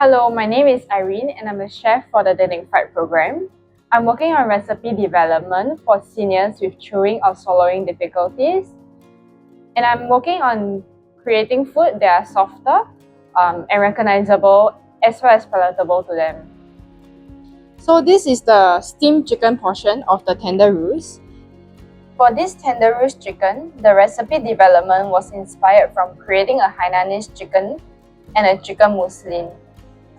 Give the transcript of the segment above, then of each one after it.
Hello, my name is Irin and I'm a chef for the Dining Fried program. I'm working on recipe development for seniors with chewing or swallowing difficulties. And I'm working on creating food that are softer and recognizable as well as palatable to them. So this is the steamed chicken portion of the tender roast. For this tender roast chicken, the recipe development was inspired from creating a Hainanese chicken and a chicken mousseline.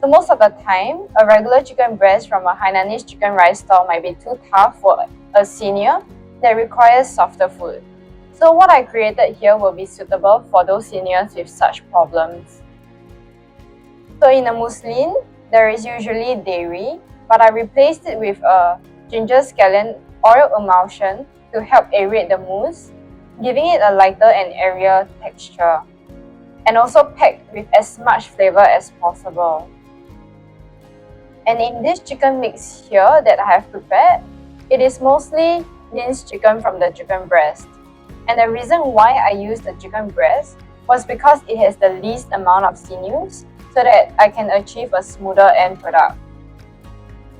So most of the time, a regular chicken breast from a Hainanese chicken rice stall might be too tough for a senior that requires softer food. So what I created here will be suitable for those seniors with such problems. So in a mousseline, there is usually dairy, but I replaced it with a ginger scallion oil emulsion to help aerate the mousse, giving it a lighter and airier texture, and also packed with as much flavor as possible. And in this chicken mix here that I have prepared, it is mostly minced chicken from the chicken breast. And the reason why I used the chicken breast was because it has the least amount of sinews so that I can achieve a smoother end product.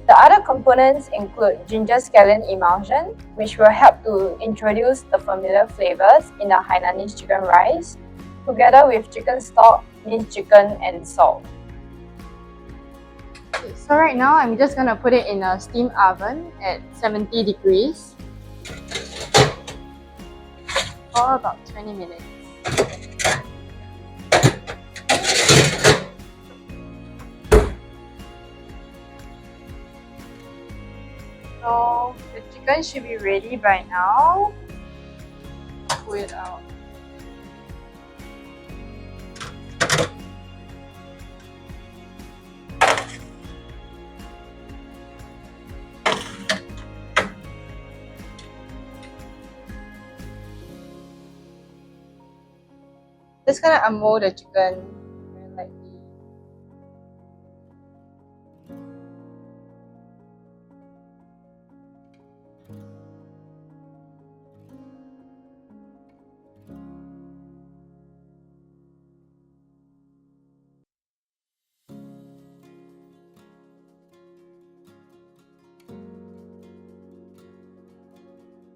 The other components include ginger scallion emulsion, which will help to introduce the familiar flavors in the Hainanese chicken rice, together with chicken stock, minced chicken, and salt. So right now, I'm just gonna put it in a steam oven at 70 degrees for about 20 minutes. So the chicken should be ready by now. Pull it out. Just gonna unmold the chicken very lightly.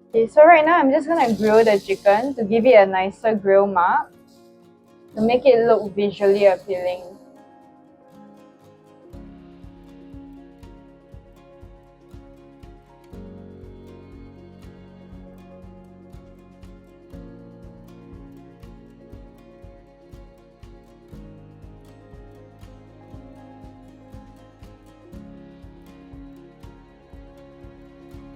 Okay, so right now I'm just gonna grill the chicken to give it a nicer grill mark, to make it look visually appealing.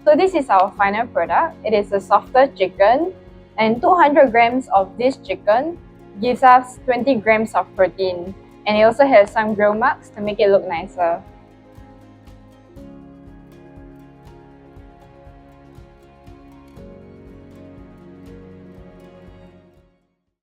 So this is our final product. It is a softer chicken, and 200 grams of this chicken gives us 20 grams of protein, and it also has some grill marks to make it look nicer.